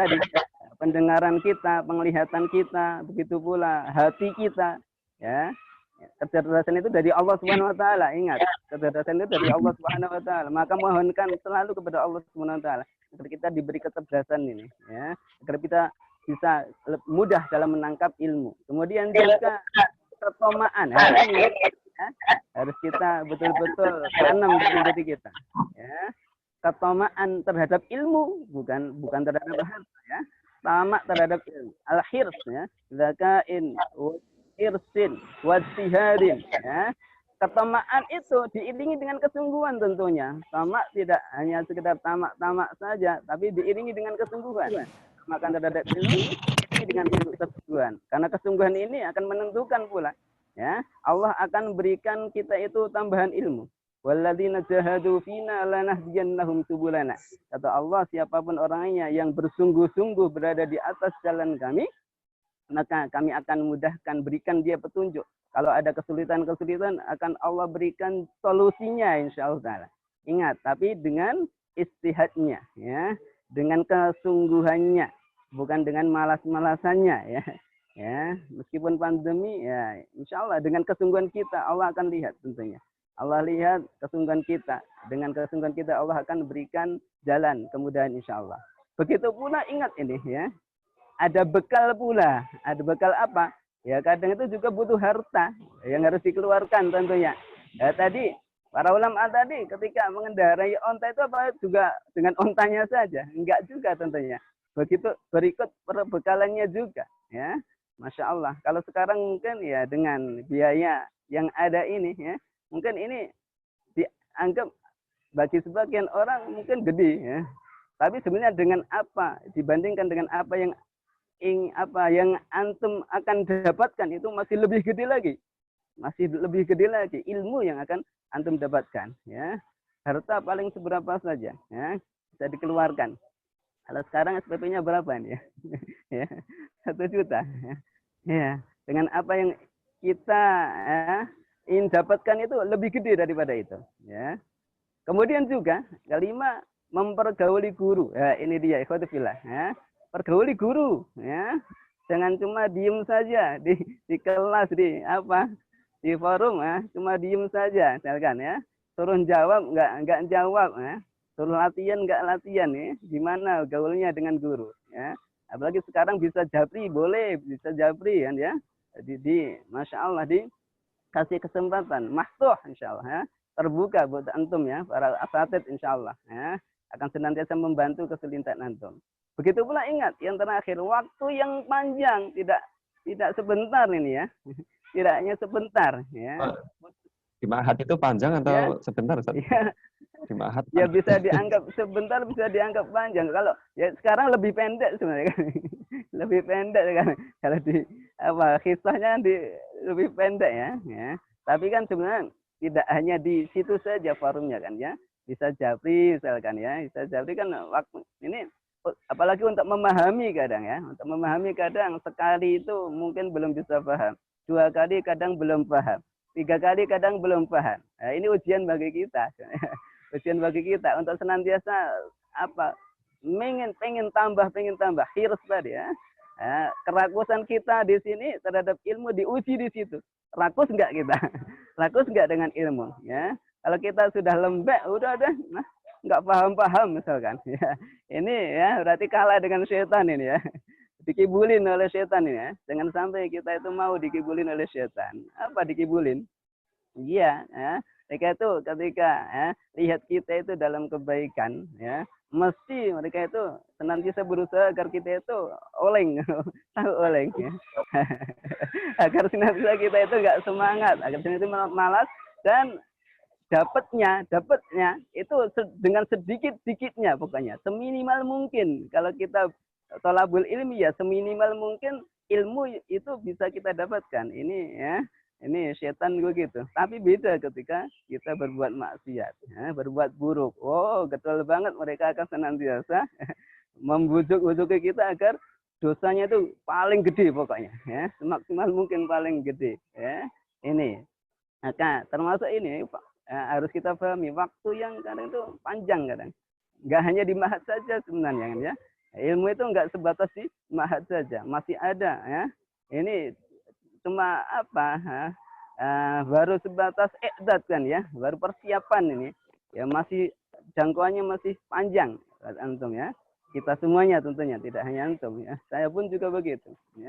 tadi, pendengaran kita, penglihatan kita, begitu pula hati kita, ya. Kecerdasan itu dari Allah Subhanahu wa taala. Ingat, kecerdasan itu dari Allah Subhanahu wa taala. Maka mohonkan selalu kepada Allah Subhanahu wa taala agar kita diberi kecerdasan ini, ya. Agar kita bisa mudah dalam menangkap ilmu. Kemudian juga ketomaan. Ini ya, harus kita betul-betul tanam dalam diri kita, ya. Ketomaan terhadap ilmu, bukan terhadap harta, ya. Tamak terhadap ilmu. Al-hirs, ya. Zakain irsin wajtihadin, ya. Ketamaan itu diiringi dengan kesungguhan tentunya. Tamak tidak hanya sekedar tamak saja, tapi diiringi dengan kesungguhan. Makan terhadap ilmu dengan kesungguhan. Karena kesungguhan ini akan menentukan pula, ya, Allah akan berikan kita itu tambahan ilmu. Walladzina jahadu fina lanahdiyannahum subulana. Kata Allah, siapapun orangnya yang bersungguh-sungguh berada di atas jalan kami, maka kami akan mudahkan, berikan dia petunjuk. Kalau ada kesulitan-kesulitan, akan Allah berikan solusinya, insya Allah. Ingat, tapi dengan istihadnya, ya, dengan kesungguhannya, bukan dengan malas-malasannya, ya. Ya, meskipun pandemi, ya, insya Allah dengan kesungguhan kita, Allah akan lihat tentunya. Allah lihat kesungguhan kita. Dengan kesungguhan kita, Allah akan berikan jalan kemudahan, insya Allah. Begitu pula ingat ini, ya. Ada bekal pula. Ada bekal apa? Ya kadang itu juga butuh harta yang harus dikeluarkan tentunya. Ya tadi para ulama tadi ketika mengendarai onta itu apa juga dengan ontanya saja? Enggak juga tentunya. Begitu berikut perbekalannya juga, ya. Masya Allah. Kalau sekarang mungkin ya dengan biaya yang ada ini, ya, mungkin ini dianggap bagi sebagian orang mungkin gede, ya. Tapi sebenarnya dengan apa dibandingkan dengan apa yang antum akan dapatkan itu masih lebih gede lagi. Masih lebih gede lagi ilmu yang akan antum dapatkan, ya. Harta paling seberapa saja, ya, bisa dikeluarkan. Kalau sekarang SPP-nya berapa nih, ya? 1 juta. Ya, dengan apa yang kita ingin dapatkan itu lebih gede daripada itu, ya. Kemudian juga kelima, mempergauli guru. Ya, ini dia ikhwati fillah, ya. Pergauli guru, ya. Jangan cuma diem saja di kelas, di forum, ya. Cuma diem saja, misalkan, ya. Suruh jawab enggak jawab, ya. Suruh latihan enggak latihan, ya. Gimana gaulnya dengan guru, ya. Apalagi sekarang bisa japri, boleh bisa japri kan, ya. Masya Allah dikasih kesempatan, maftuh insya Allah, ya. Terbuka buat antum, ya, para asatid insya Allah, ya. Akan senantiasa membantu kesulitan antum. Begitu pula ingat yang terakhir, waktu yang panjang, tidak sebentar ini, ya. Tidak hanya sebentar, ya. Di Ma'had itu panjang atau ya, sebentar, Ustaz? Ya. Di Ma'had ya bisa dianggap sebentar, bisa dianggap panjang. Kalau ya sekarang lebih pendek sebenarnya kan. Lebih pendek kan. Kalau di kisahnya lebih pendek, ya. Ya. Tapi kan sebenarnya tidak hanya di situ saja forumnya kan, ya. Bisa japri misalkan, ya. Bisa japri kan waktu ini apalagi untuk memahami kadang, ya. Untuk memahami kadang sekali itu mungkin belum bisa paham. 2 kali kadang belum paham. 3 kali kadang belum paham. Nah, ini ujian bagi kita. Ujian bagi kita untuk senantiasa pengen tambah hirs tadi, ya. Kerakusan kita di sini terhadap ilmu diuji di situ. Rakus enggak kita? Rakus enggak dengan ilmu, ya. Kalau kita sudah lembek, udah enggak paham misalkan, ya. Ini, ya, berarti kalah dengan setan ini, ya. Dikibulin oleh setan ini, ya. Jangan sampai kita itu mau dikibulin oleh setan. Apa dikibulin? Iya, ya. Mereka itu ketika lihat kita itu dalam kebaikan, ya, mesti mereka itu senantiasa berusaha agar kita itu oleng, tahu oleng, ya. Agar senantiasa kita itu enggak semangat, agar senantiasa malas dan dapatnya itu dengan sedikit-sedikitnya pokoknya, seminimal mungkin. Kalau kita thalabul ilmi, ya, seminimal mungkin ilmu itu bisa kita dapatkan. Ini, ya. Ini setan begitu. Tapi beda ketika kita berbuat maksiat, ya, berbuat buruk. Oh, betul banget mereka akan senantiasa membujuk-bujuk kita agar dosanya itu paling gede pokoknya, ya, semaksimal mungkin paling gede, ya. Ini. Maka termasuk ini harus kita pahami waktu yang kadang itu panjang kadang. Enggak hanya di Ma'had saja sebenarnya, kan, ya. Ilmu itu enggak sebatas di ma'had saja, masih ada ya. Ini cuma apa? Baru sebatas i'dad kan ya, baru persiapan ini. Ya masih jangkauannya masih panjang antum ya. Kita semuanya tentunya, tidak hanya antum ya. Saya pun juga begitu ya.